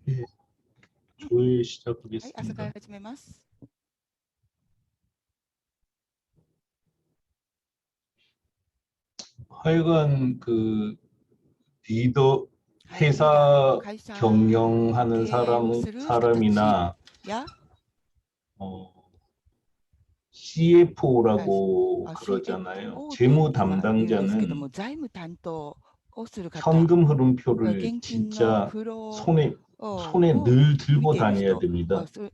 예, 조회 はい、朝会 시작하겠습니다. 始めます。 하여간 그 리더 はい、リーダー、 회사 会社の 경영하는 経営をする人たち 사람이나 や、 어, はい、CFO라고 그러잖아요. CFO と 재무 言うんですけど 담당자는 も、財務担当をする方、 현금 흐름표를 現金の 진짜 フロ 손에 ー 손에 を 늘 見 들고 ている 다녀야 人、됩니다. そうい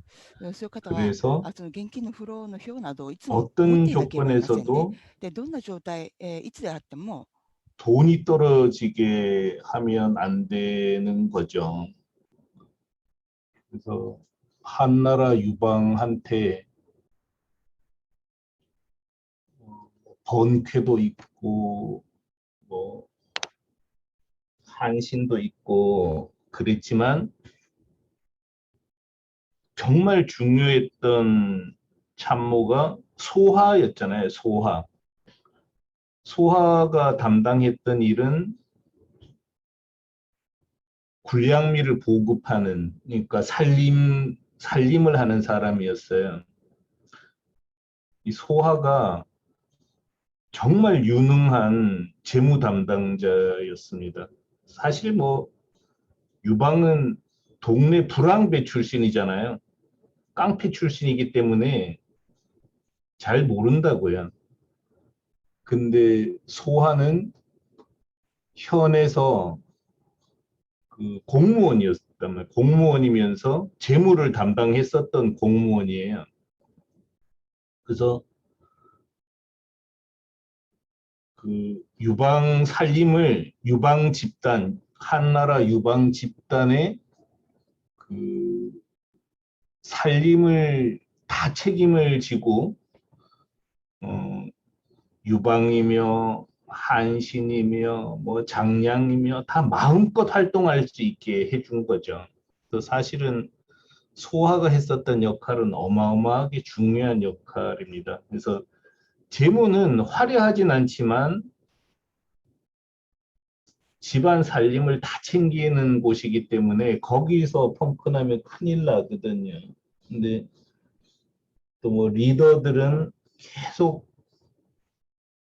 う方は、 그래서 その現金のフローの表などをいつも持っ 어떤 ていなければいませんね。 조건에서도 で、どんな状態、いつであっても、 돈이 떨어지게 하면 안 되는 거죠. 그래서 한나라 유방한테 번쾌도 있고 뭐 한신도 있고 그랬지만 정말 중요했던 참모가 소하였잖아요. 소하. 소하가 담당했던 일은 군량미를 보급하는, 그러니까 살림을 하는 사람이었어요. 이 소하가 정말 유능한 재무 담당자였습니다. 사실 뭐 유방은 동네 불황배 출신이잖아요. 깡패 출신이기 때문에 잘 모른다고요. 근데 소하는 현에서 그 공무원이었단 말이에요. 공무원이면서 재무를 담당했었던 공무원이에요. 그래서 그 유방 살림을 유방 집단, 한나라 유방 집단의 그 살림을 다 책임을 지고 유방이며 한신이며 뭐 장량이며 다 마음껏 활동할 수 있게 해준 거죠. 그래서 사실은 소하가 했었던 역할은 어마어마하게 중요한 역할입니다. 그래서 재무는 화려하진 않지만 집안 살림을 다 챙기는 곳이기 때문에 거기서 펑크나면 큰일 나거든요. 근데 또 뭐 리더들은 계속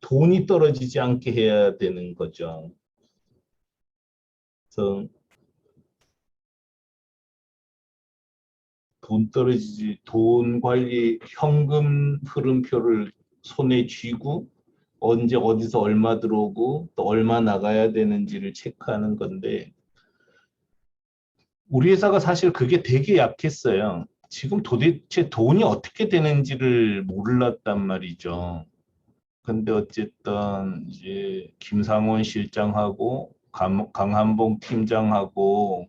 돈이 떨어지지 않게 해야 되는 거죠. 그래서 돈 관리, 현금 흐름표를 손에 쥐고 언제 어디서 얼마 들어오고 또 얼마 나가야 되는지를 체크하는 건데 우리 회사가 사실 그게 되게 약했어요. 지금 도대체 돈이 어떻게 되는지를 몰랐단 말이죠. 근데 어쨌든 이제 김상원 실장하고 강한봉 팀장하고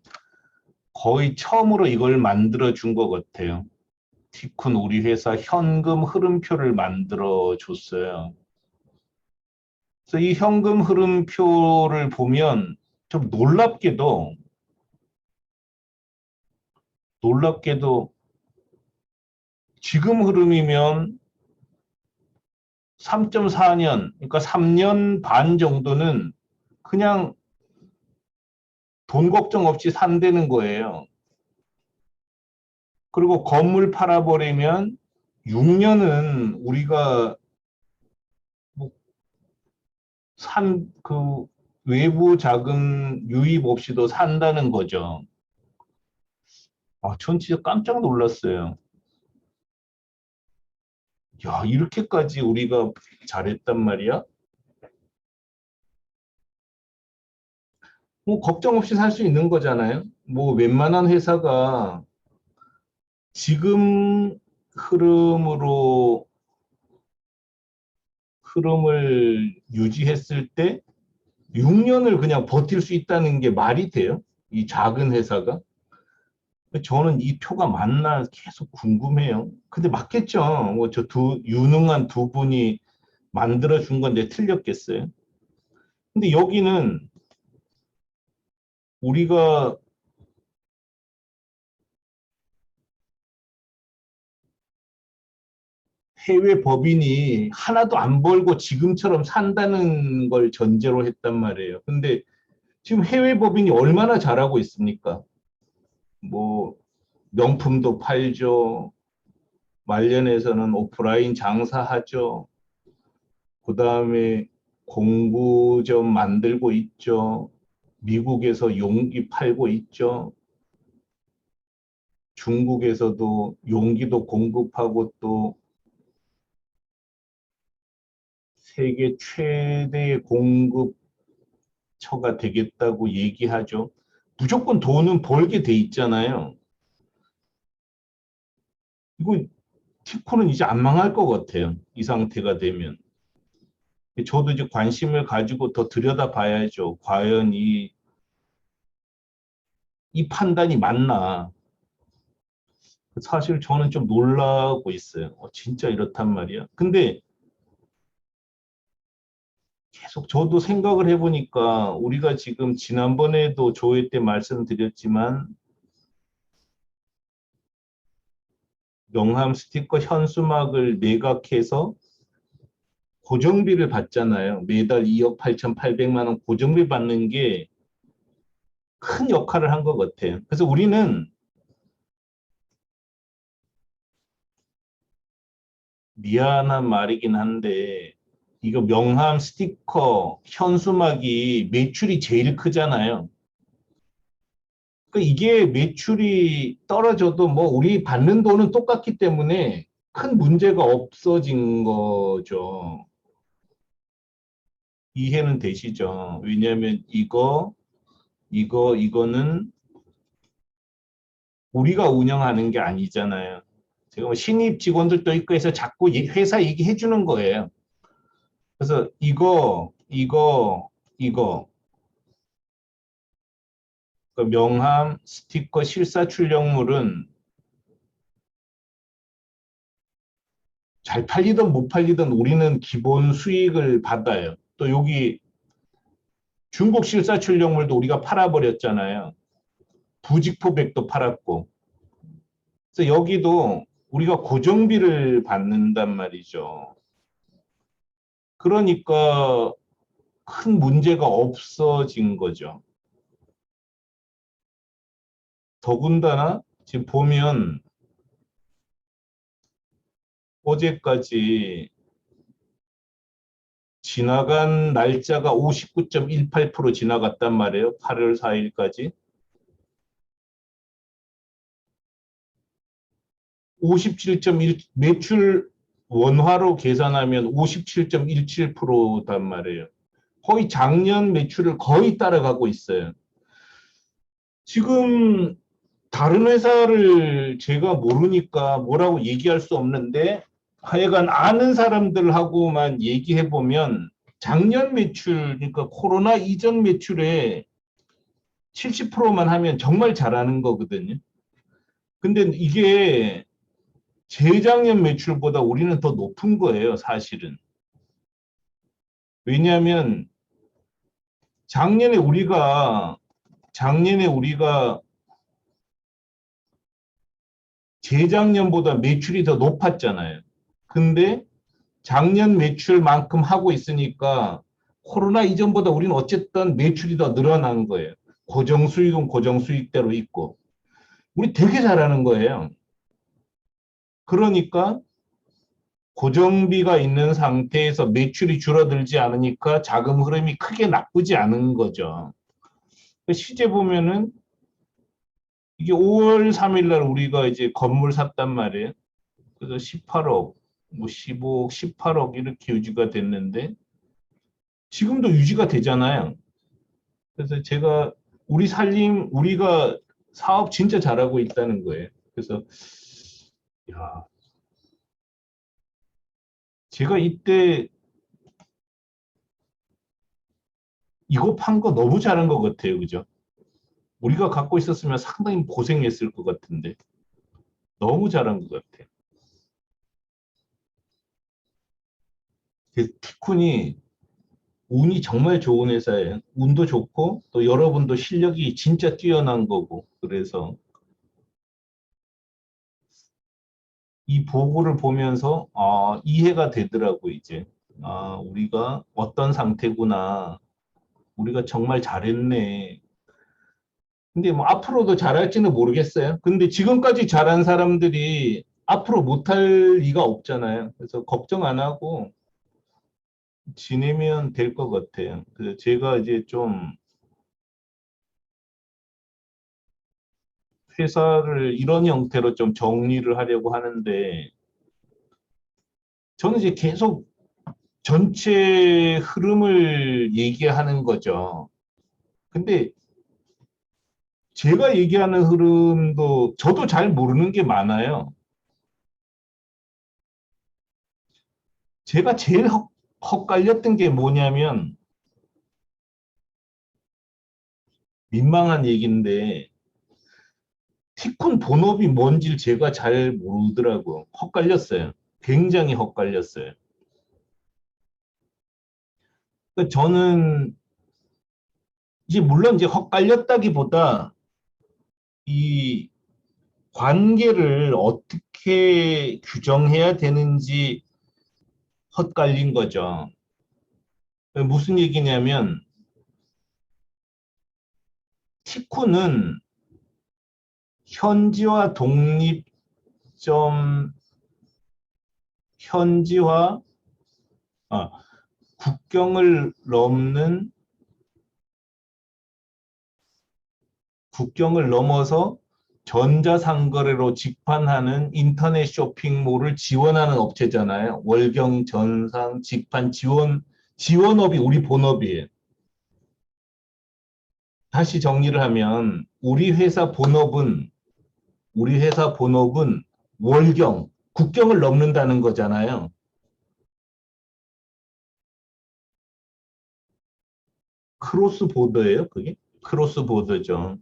거의 처음으로 이걸 만들어 준 것 같아요. 티쿤 우리 회사 현금 흐름표를 만들어 줬어요. 그래서 이 현금 흐름표를 보면 좀 놀랍게도 지금 흐름이면 3.4년, 그러니까 3년 반 정도는 그냥 돈 걱정 없이 산다는 거예요. 그리고 건물 팔아버리면 6년은 우리가 그 외부 자금 유입 없이도 산다는 거죠. 전 진짜 깜짝 놀랐어요. 야, 이렇게까지 우리가 잘했단 말이야? 뭐 걱정 없이 살 수 있는 거잖아요. 뭐 웬만한 회사가 지금 흐름으로 흐름을 유지했을 때 6년을 그냥 버틸 수 있다는 게 말이 돼요? 이 작은 회사가? 저는 이 표가 맞나 계속 궁금해요. 근데 맞겠죠. 뭐 저 유능한 두 분이 만들어준 건데 틀렸겠어요? 근데 여기는 우리가 해외 법인이 하나도 안 벌고 지금처럼 산다는 걸 전제로 했단 말이에요. 근데 지금 해외 법인이 얼마나 잘하고 있습니까? 뭐 명품도 팔죠. 말년에서는 오프라인 장사하죠. 그 다음에 공구점 만들고 있죠. 미국에서 용기 팔고 있죠. 중국에서도 용기도 공급하고 또 세계 최대의 공급처가 되겠다고 얘기하죠. 무조건 돈은 벌게 돼 있잖아요. 이거 티코는 이제 안 망할 것 같아요. 이 상태가 되면. 저도 이제 관심을 가지고 더 들여다봐야죠. 과연 이 판단이 맞나. 사실 저는 좀 놀라고 있어요. 진짜 이렇단 말이야. 근데 계속 저도 생각을 해보니까 우리가 지금 지난번에도 조회 때 말씀드렸지만 명함 스티커 현수막을 매각해서 고정비를 받잖아요. 매달 2억 8,800만 원 고정비 받는 게 큰 역할을 한 것 같아요. 그래서 우리는 미안한 말이긴 한데 이거 명함 스티커 현수막이 매출이 제일 크잖아요. 그러니까 이게 매출이 떨어져도 뭐 우리 받는 돈은 똑같기 때문에 큰 문제가 없어진 거죠. 이해는 되시죠? 왜냐하면 이거는 우리가 운영하는 게 아니잖아요. 제가 뭐 신입 직원들도 있고 해서 자꾸 회사 얘기해 주는 거예요. 그래서 이거 그 명함, 스티커, 실사 출력물은 잘 팔리든 못 팔리든 우리는 기본 수익을 받아요. 또 여기 중국 실사 출력물도 우리가 팔아버렸잖아요. 부직포백도 팔았고. 그래서 여기도 우리가 고정비를 받는단 말이죠. 그러니까 큰 문제가 없어진 거죠. 더군다나 지금 보면 어제까지 지나간 날짜가 59.18% 지나갔단 말이에요. 8월 4일까지. 57.1 매출 원화로 계산하면 57.17%단 말이에요. 거의 작년 매출을 거의 따라가고 있어요. 지금 다른 회사를 제가 모르니까 뭐라고 얘기할 수 없는데 하여간 아는 사람들하고만 얘기해 보면 작년 매출, 그러니까 코로나 이전 매출의 70%만 하면 정말 잘하는 거거든요. 근데 이게 재작년 매출보다 우리는 더 높은 거예요, 사실은. 왜냐하면 작년에 우리가 재작년보다 매출이 더 높았잖아요. 근데 작년 매출만큼 하고 있으니까 코로나 이전보다 우리는 어쨌든 매출이 더 늘어난 거예요. 고정 수익은 고정 수익대로 있고. 우리 되게 잘하는 거예요. 그러니까 고정비가 있는 상태에서 매출이 줄어들지 않으니까 자금 흐름이 크게 나쁘지 않은 거죠. 시제 보면은 이게 5월 3일 날 우리가 이제 건물 샀단 말이에요. 그래서 18억, 뭐 15억, 18억 이렇게 유지가 됐는데 지금도 유지가 되잖아요. 그래서 제가 우리가 사업 진짜 잘하고 있다는 거예요. 그래서 야, 제가 이때 이거 판 거 너무 잘한 것 같아요. 그죠? 우리가 갖고 있었으면 상당히 고생했을 것 같은데 너무 잘한 것 같아요. 티쿤이 운이 정말 좋은 회사예요. 운도 좋고 또 여러분도 실력이 진짜 뛰어난 거고 그래서 이 보고를 보면서 이해가 되더라고 이제. 우리가 어떤 상태구나. 우리가 정말 잘했네. 근데 뭐 앞으로도 잘할지는 모르겠어요. 근데 지금까지 잘한 사람들이 앞으로 못할 리가 없잖아요. 그래서 걱정 안 하고 지내면 될 것 같아요. 그 제가 이제 좀 회사를 이런 형태로 좀 정리를 하려고 하는데 저는 이제 계속 전체 흐름을 얘기하는 거죠. 근데 제가 얘기하는 흐름도 저도 잘 모르는 게 많아요. 제가 제일 헛갈렸던 게 뭐냐면 민망한 얘기인데 티쿤 본업이 뭔지 제가 잘 모르더라고요. 헛갈렸어요. 굉장히 헛갈렸어요. 그러니까 저는 이제 물론 이제 헛갈렸다기보다 이 관계를 어떻게 규정해야 되는지 헛갈린 거죠. 무슨 얘기냐면 티코는 현지화 독립점 현지화 아, 국경을 넘어서 전자상거래로 직판하는 인터넷 쇼핑몰을 지원하는 업체잖아요. 월경, 전상, 직판 지원업이 우리 본업이에요. 다시 정리를 하면 우리 회사 본업은 월경, 국경을 넘는다는 거잖아요. 크로스 보더예요, 그게? 크로스 보더죠.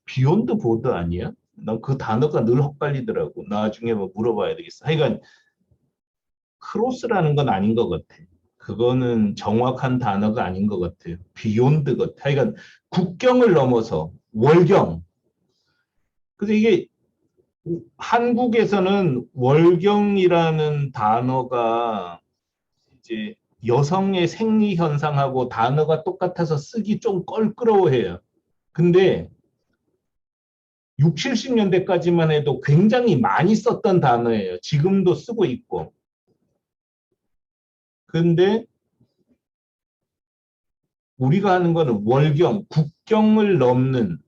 비욘드 보드 아니야? 난 그 단어가 늘 헷갈리더라고. 나중에 뭐 물어봐야 되겠어. 하여간 크로스라는 건 아닌 것 같아. 그거는 정확한 단어가 아닌 것 같아요. 비욘드 같아. 하여간 국경을 넘어서 월경. 그래서 이게 한국에서는 월경이라는 단어가 이제 여성의 생리 현상하고 단어가 똑같아서 쓰기 좀 껄끄러워해요. 근데 6, 70년대까지만 해도 굉장히 많이 썼던 단어예요. 지금도 쓰고 있고. 근데 우리가 하는 거는 월경, 국경을 넘는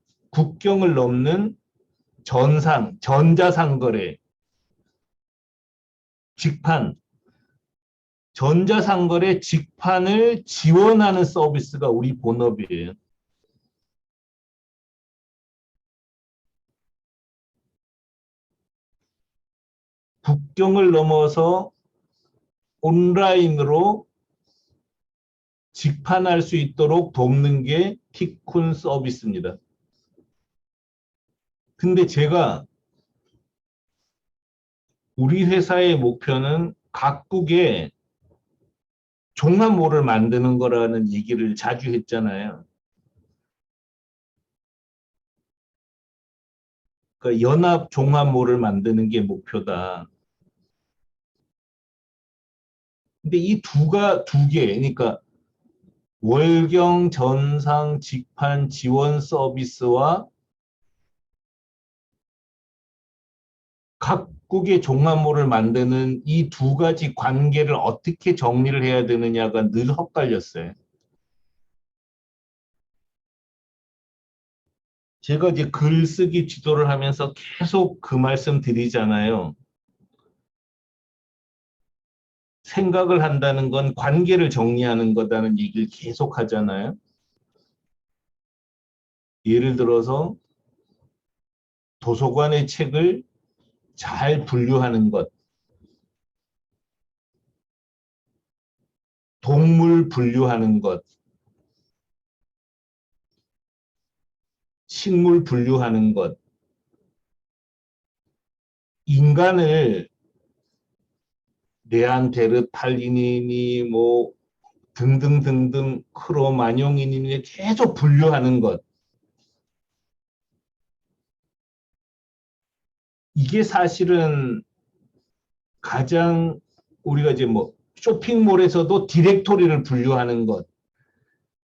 전자상거래, 직판, 전자상거래 직판을 지원하는 서비스가 우리 본업이에요. 국경을 넘어서 온라인으로 직판할 수 있도록 돕는 게 티쿤 서비스입니다. 근데 제가 우리 회사의 목표는 각국에 종합몰을 만드는 거라는 얘기를 자주 했잖아요. 그러니까 연합 종합몰을 만드는 게 목표다. 근데 이 두 개, 그러니까 월경 전상 직판 지원 서비스와 각국의 종합몰을 만드는 이 두 가지 관계를 어떻게 정리를 해야 되느냐가 늘 헛갈렸어요. 제가 이제 글쓰기 지도를 하면서 계속 그 말씀 드리잖아요. 생각을 한다는 건 관계를 정리하는 거다는 얘기를 계속 하잖아요. 예를 들어서 도서관의 책을 잘 분류하는 것, 동물 분류하는 것, 식물 분류하는 것, 인간을 네안데르탈린이니 뭐 등등등등 크로마뇽인이니 계속 분류하는 것. 이게 사실은 가장 우리가 이제 뭐 쇼핑몰에서도 디렉토리를 분류하는 것.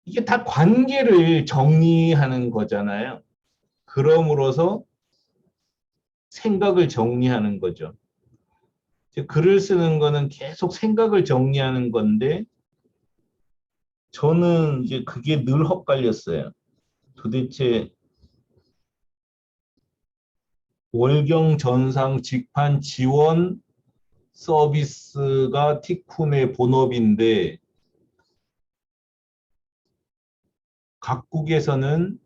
이게 다 관계를 정리하는 거잖아요. 그럼으로써 생각을 정리하는 거죠. 글을 쓰는 거는 계속 생각을 정리하는 건데 저는 이제 그게 늘 헛갈렸어요. 도대체 월경 전상 직판 지원 서비스가 티쿤의 본업인데 각국에서는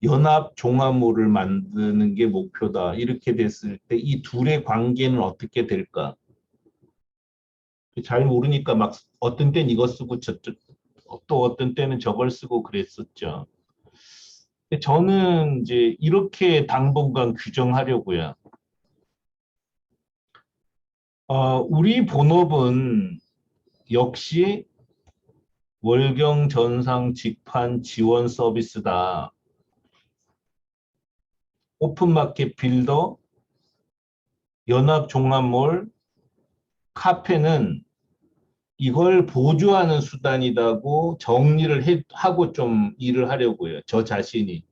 연합 종합모를 만드는 게 목표다. 이렇게 됐을 때 이 둘의 관계는 어떻게 될까? 잘 모르니까 막 어떤 때는 이거 쓰고 또 어떤 때는 저걸 쓰고 그랬었죠. 저는 이제 이렇게 당분간 규정하려고요. 우리 본업은 역시 월경 전상 직판 지원 서비스다. 오픈마켓 빌더, 연합 종합몰, 카페는 이걸 보조하는 수단이라고 정리를 하고 좀 일을 하려고요. 저 자신이.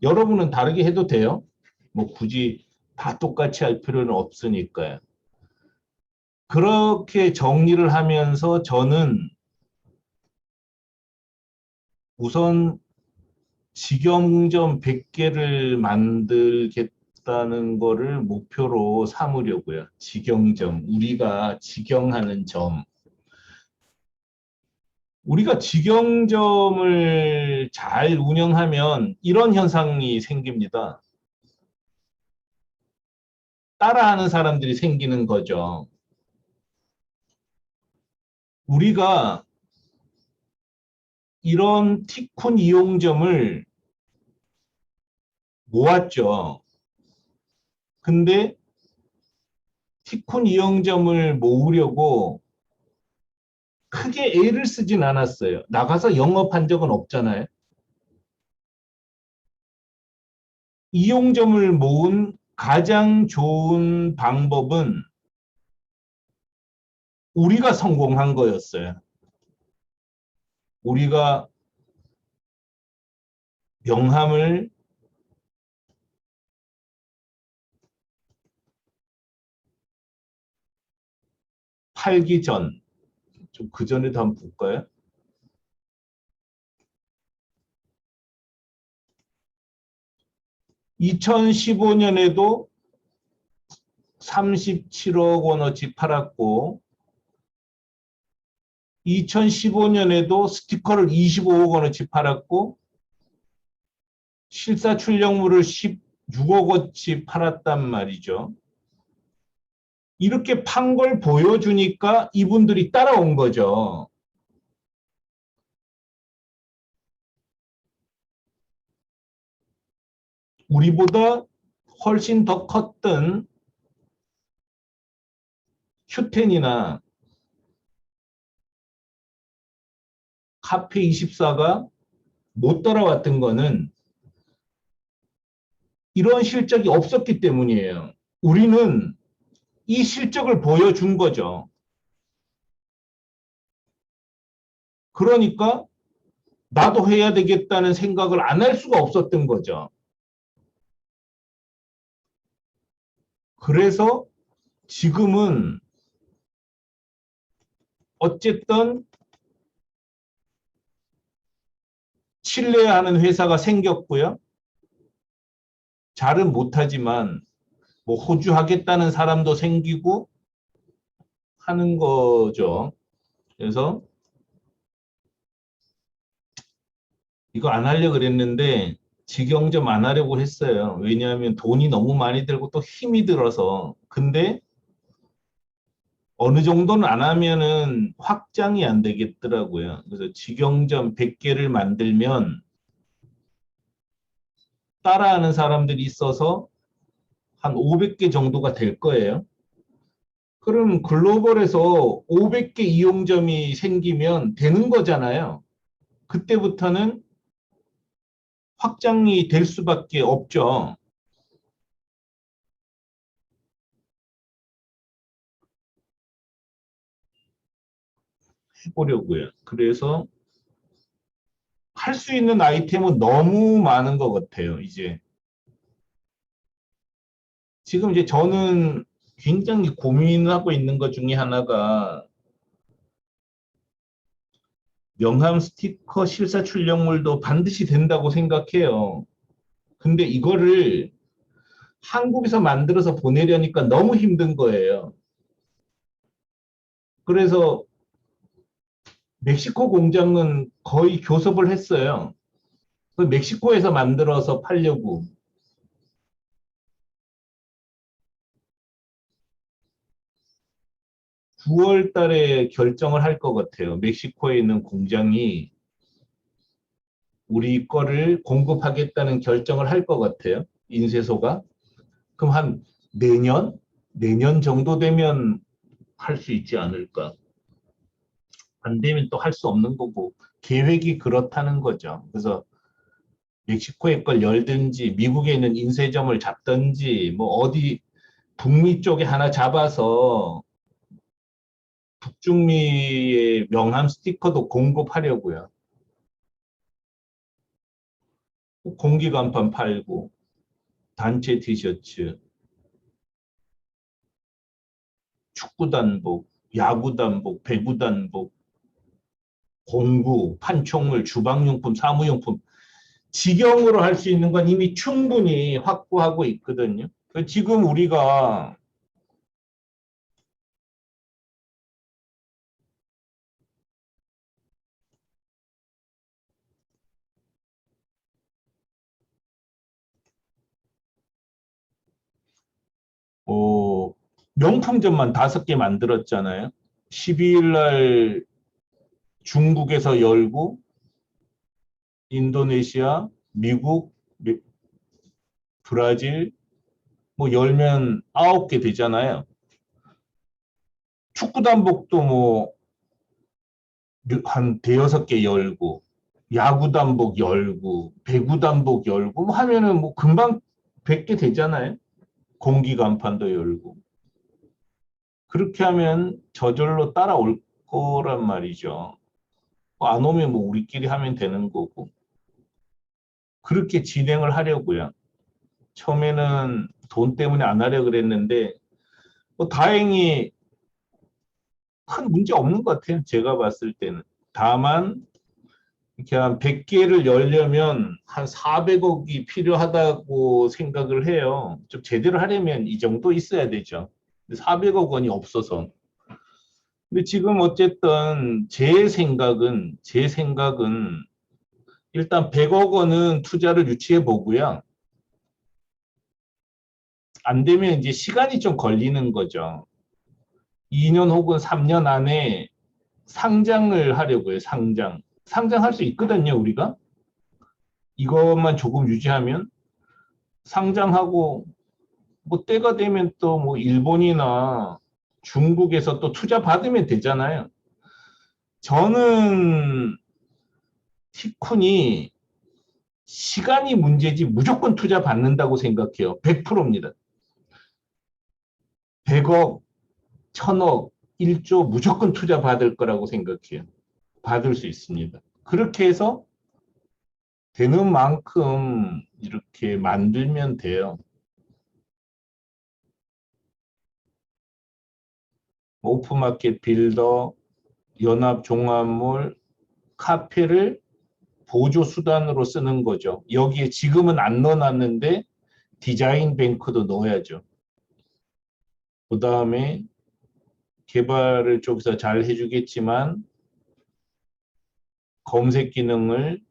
여러분은 다르게 해도 돼요. 뭐 굳이 다 똑같이 할 필요는 없으니까요. 그렇게 정리를 하면서 저는 우선 직영점 100개를 만들겠다는 거를 목표로 삼으려고요. 직영점, 우리가 직영하는 점. 우리가 직영점을 잘 운영하면 이런 현상이 생깁니다. 따라하는 사람들이 생기는 거죠. 우리가 이런 티쿤 이용점을 모았죠. 근데 티쿤 이용점을 모으려고 크게 애를 쓰진 않았어요. 나가서 영업한 적은 없잖아요. 이용점을 모은 가장 좋은 방법은 우리가 성공한 거였어요. 우리가 명함을 팔기 전, 좀 그 전에도 한번 볼까요? 2015년에도 37억 원어치 팔았고 2015년에도 스티커를 25억 원어치 팔았고 실사 출력물을 16억 원어치 팔았단 말이죠. 이렇게 판 걸 보여주니까 이분들이 따라온 거죠. 우리보다 훨씬 더 컸던 큐텐이나 카페24가 못 따라왔던 거는 이런 실적이 없었기 때문이에요. 우리는 이 실적을 보여준 거죠. 그러니까 나도 해야 되겠다는 생각을 안 할 수가 없었던 거죠. 그래서 지금은 어쨌든 신뢰하는 회사가 생겼고요. 잘은 못하지만 뭐 호주 하겠다는 사람도 생기고 하는 거죠. 그래서 이거 안 하려고 그랬는데 직영점 안 하려고 했어요. 왜냐하면 돈이 너무 많이 들고 또 힘이 들어서. 근데 어느 정도는 안 하면은 확장이 안 되겠더라고요. 그래서 직영점 100개를 만들면 따라하는 사람들이 있어서 한 500개 정도가 될 거예요. 그럼 글로벌에서 500개 이용점이 생기면 되는 거잖아요. 그때부터는 확장이 될 수밖에 없죠. 해보려고요. 그래서 할 수 있는 아이템은 너무 많은 것 같아요, 이제. 지금 이제 저는 굉장히 고민하고 있는 것 중에 하나가 명함 스티커 실사 출력물도 반드시 된다고 생각해요. 근데 이거를 한국에서 만들어서 보내려니까 너무 힘든 거예요. 그래서 멕시코 공장은 거의 교섭을 했어요. 멕시코에서 만들어서 팔려고. 9월 달에 결정을 할 것 같아요. 멕시코에 있는 공장이 우리 거를 공급하겠다는 결정을 할 것 같아요. 인쇄소가. 그럼 한 내년? 내년 정도 되면 할 수 있지 않을까. 안 되면 또 할 수 없는 거고. 계획이 그렇다는 거죠. 그래서 멕시코에 걸 열든지 미국에 있는 인쇄점을 잡든지 뭐 어디 북미 쪽에 하나 잡아서 북중미의 명함 스티커도 공급하려고요. 공기 간판 팔고 단체 티셔츠, 축구 단복, 야구 단복, 배구 단복, 공구, 판촉물, 주방용품, 사무용품 직영으로 할 수 있는 건 이미 충분히 확보하고 있거든요. 지금 우리가 명품점만 5개 만들었잖아요. 12일 날 중국에서 열고 인도네시아, 미국, 브라질 뭐 열면 9개 되잖아요. 축구 단복도 뭐 한 대여섯 개 열고 야구 단복 열고 배구 단복 열고 뭐 하면은 뭐 금방 100개 되잖아요. 공기 간판도 열고. 그렇게 하면 저절로 따라올 거란 말이죠. 안 오면 뭐 우리끼리 하면 되는 거고. 그렇게 진행을 하려고요. 처음에는 돈 때문에 안 하려고 그랬는데 뭐 다행히 큰 문제 없는 것 같아요. 제가 봤을 때는. 다만 이렇게 한 100개를 열려면 한 400억이 필요하다고 생각을 해요. 좀 제대로 하려면 이 정도 있어야 되죠. 400억 원이 없어서. 근데 지금 어쨌든 제 생각은 일단 100억 원은 투자를 유치해 보고요. 안 되면 이제 시간이 좀 걸리는 거죠. 2년 혹은 3년 안에 상장을 하려고요. 상장할 수 있거든요, 우리가. 이것만 조금 유지하면 상장하고 뭐 때가 되면 또 뭐 일본이나 중국에서 또 투자 받으면 되잖아요. 저는 티쿤이 시간이 문제지 무조건 투자 받는다고 생각해요. 100%입니다. 100억, 1000억, 1조 무조건 투자 받을 거라고 생각해요. 받을 수 있습니다. 그렇게 해서 되는 만큼 이렇게 만들면 돼요. 오픈마켓 빌더, 연합종합몰, 카페를 보조 수단으로 쓰는 거죠. 여기에 지금은 안 넣어놨는데 디자인 뱅크도 넣어야죠. 그 다음에 개발을 쪽에서 잘 해주겠지만 검색 기능을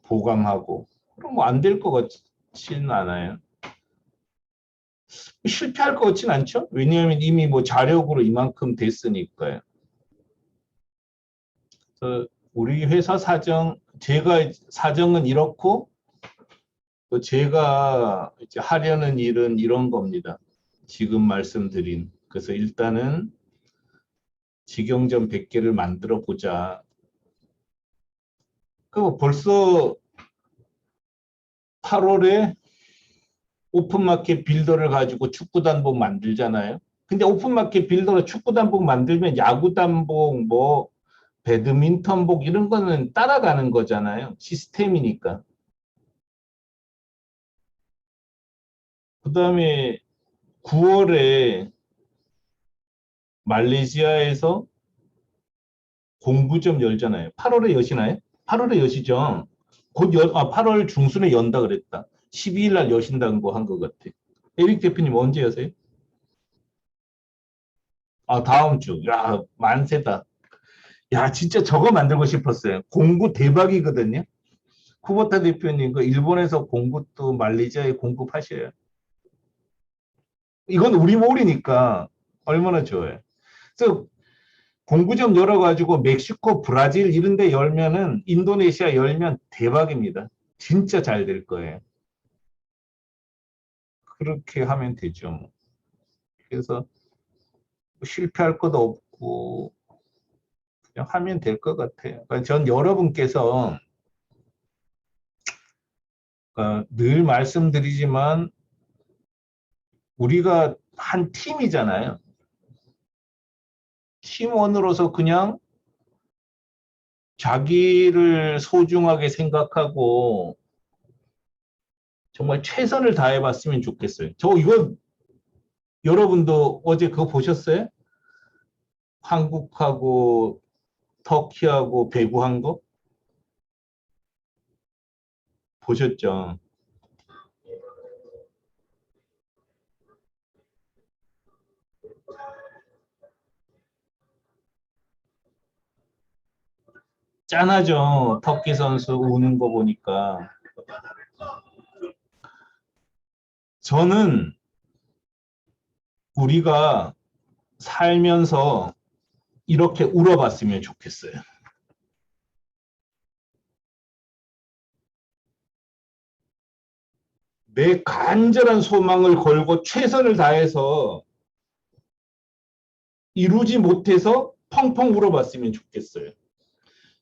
보강하고 그럼 뭐 안 될 것 같지는 않아요. 실패할 것 같진 않죠? 왜냐하면 이미 뭐 자력으로 이만큼 됐으니까요. 그래서 우리 회사 제가 사정은 이렇고 또 제가 이제 하려는 일은 이런 겁니다. 지금 말씀드린. 그래서 일단은 직영점 100개를 만들어 보자. 그 벌써 8월에 오픈마켓 빌더를 가지고 축구 단복 만들잖아요. 근데 오픈마켓 빌더로 축구 단복 만들면 야구 단복, 뭐 배드민턴복 이런 거는 따라가는 거잖아요. 시스템이니까. 그다음에 9월에 말레이시아에서 공구점 열잖아요. 8월에 여시나요? 8월에 여시죠. 8월 중순에 연다 그랬다. 12일 날 여신다는 거 한 것 같아. 에릭 대표님 언제 여세요? 아, 다음 주. 야, 만세다. 야, 진짜 저거 만들고 싶었어요. 공구 대박이거든요. 쿠보타 대표님, 그 일본에서 공구 또 말레이시아에 공급하셔요. 이건 우리 몰이니까 얼마나 좋아요. 그래서 공구점 열어가지고 멕시코, 브라질 이런 데 열면은 인도네시아 열면 대박입니다. 진짜 잘 될 거예요. 그렇게 하면 되죠. 뭐. 그래서 실패할 것도 없고 그냥 하면 될 것 같아요. 그러니까 전 여러분께서 늘 말씀드리지만 우리가 한 팀이잖아요. 팀원으로서 그냥 자기를 소중하게 생각하고 정말 최선을 다해봤으면 좋겠어요. 저 이거 여러분도 어제 그거 보셨어요? 한국하고 터키하고 배구한 거 보셨죠? 짠하죠. 터키 선수 우는 거 보니까. 저는 우리가 살면서 이렇게 울어봤으면 좋겠어요. 내 간절한 소망을 걸고 최선을 다해서 이루지 못해서 펑펑 울어봤으면 좋겠어요.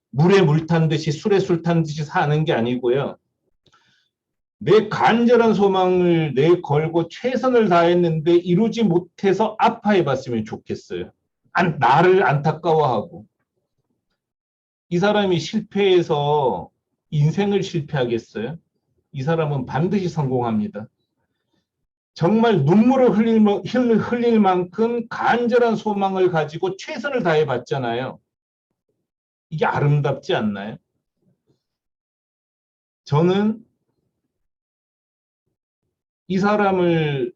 물에 물 탄 듯이 술에 술 탄 듯이 사는 게 아니고요. 내 간절한 소망을 내 걸고 최선을 다했는데 이루지 못해서 아파해봤으면 좋겠어요. 나를 안타까워하고. 이 사람이 실패해서 인생을 실패하겠어요? 이 사람은 반드시 성공합니다. 정말 눈물을 흘릴 만큼 간절한 소망을 가지고 최선을 다해봤잖아요. 이게 아름답지 않나요? 저는 이 사람을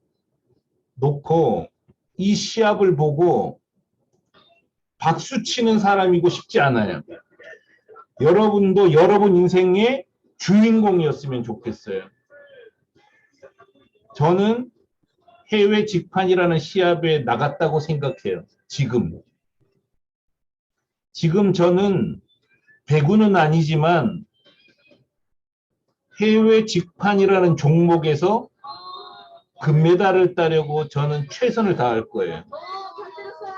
놓고 이 시합을 보고 박수 치는 사람이고 싶지 않아요. 여러분도 여러분 인생의 주인공이었으면 좋겠어요. 저는 해외 직판이라는 시합에 나갔다고 생각해요. 지금 저는 배구는 아니지만 해외 직판이라는 종목에서 금메달을 따려고 저는 최선을 다할 거예요.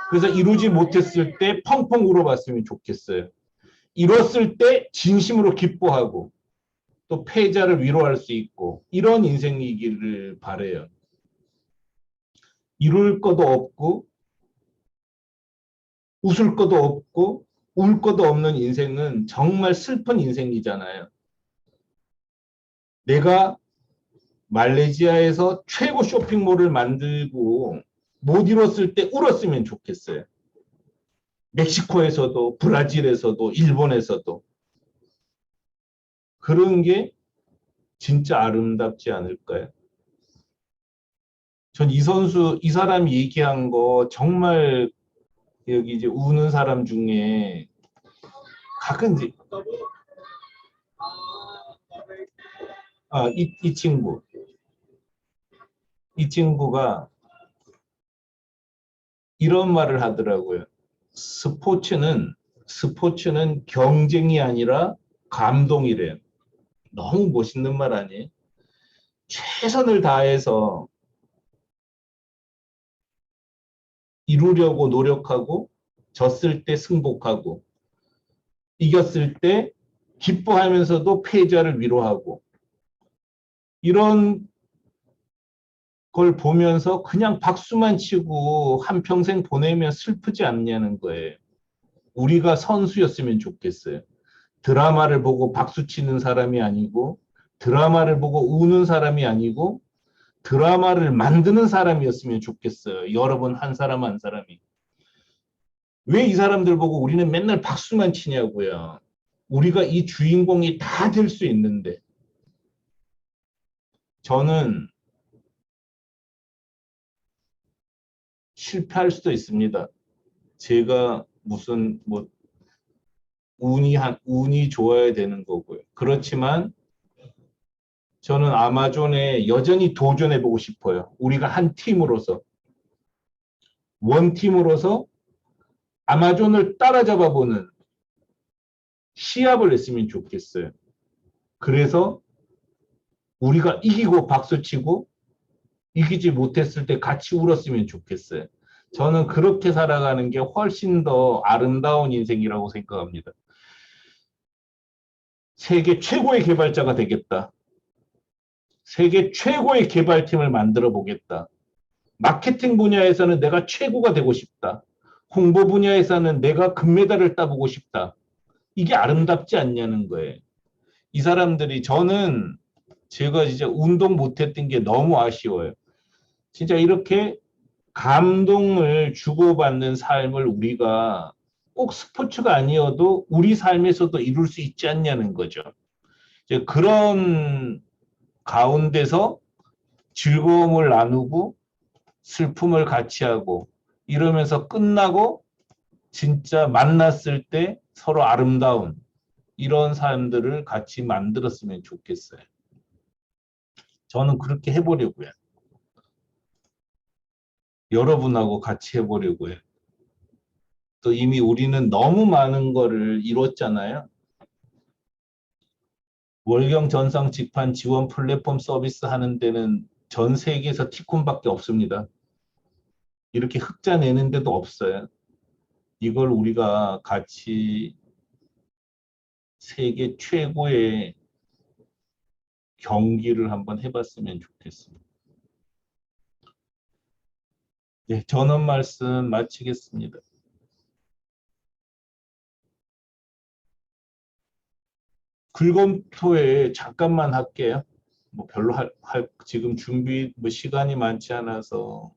그래서 이루지 못했을 때 펑펑 울어봤으면 좋겠어요. 이뤘을 때 진심으로 기뻐하고 또 패자를 위로할 수 있고 이런 인생이기를 바라요. 이룰 것도 없고 웃을 것도 없고 울 것도 없는 인생은 정말 슬픈 인생이잖아요. 내가 말레이시아에서 최고 쇼핑몰을 만들고 못 이뤘을 때 울었으면 좋겠어요. 멕시코에서도 브라질에서도 일본에서도 그런 게 진짜 아름답지 않을까요? 전 이 사람이 얘기한 거 정말 여기 이제 우는 사람 중에 가끔 이제 이 친구 이 친구가 이런 말을 하더라고요. 스포츠는 경쟁이 아니라 감동이래요. 너무 멋있는 말 아니에요? 최선을 다해서 이루려고 노력하고 졌을 때 승복하고 이겼을 때 기뻐하면서도 패자를 위로하고 이런 걸 보면서 그냥 박수만 치고 한평생 보내면 슬프지 않냐는 거예요. 우리가 선수였으면 좋겠어요. 드라마를 보고 박수 치는 사람이 아니고, 드라마를 보고 우는 사람이 아니고, 드라마를 만드는 사람이었으면 좋겠어요. 여러분 한 사람 한 사람이. 왜 이 사람들 보고 우리는 맨날 박수만 치냐고요. 우리가 이 주인공이 다 될 수 있는데. 저는 실패할 수도 있습니다. 제가 무슨 뭐 운이 좋아야 되는 거고요. 그렇지만 저는 아마존에 여전히 도전해 보고 싶어요. 우리가 한 팀으로서, 원팀으로서 아마존을 따라잡아 보는 시합을 했으면 좋겠어요. 그래서 우리가 이기고 박수치고 이기지 못했을 때 같이 울었으면 좋겠어요. 저는 그렇게 살아가는 게 훨씬 더 아름다운 인생이라고 생각합니다. 세계 최고의 개발자가 되겠다. 세계 최고의 개발팀을 만들어 보겠다. 마케팅 분야에서는 내가 최고가 되고 싶다. 홍보 분야에서는 내가 금메달을 따보고 싶다. 이게 아름답지 않냐는 거예요. 이 사람들이, 저는 제가 진짜 운동 못했던 게 너무 아쉬워요. 진짜 이렇게 감동을 주고받는 삶을 우리가 꼭 스포츠가 아니어도 우리 삶에서도 이룰 수 있지 않냐는 거죠. 이제 그런 가운데서 즐거움을 나누고 슬픔을 같이 하고 이러면서 끝나고 진짜 만났을 때 서로 아름다운 이런 삶들을 같이 만들었으면 좋겠어요. 저는 그렇게 해보려고요. 여러분하고 같이 해보려고요. 또 이미 우리는 너무 많은 거를 이뤘잖아요. 월경 전상 직판 지원 플랫폼 서비스 하는 데는 전 세계에서 티콘밖에 없습니다. 이렇게 흑자 내는 데도 없어요. 이걸 우리가 같이 세계 최고의 경기를 한번 해봤으면 좋겠습니다. 네, 전원 말씀 마치겠습니다. 글검토에 잠깐만 할게요. 뭐 별로 지금 준비 시간이 많지 않아서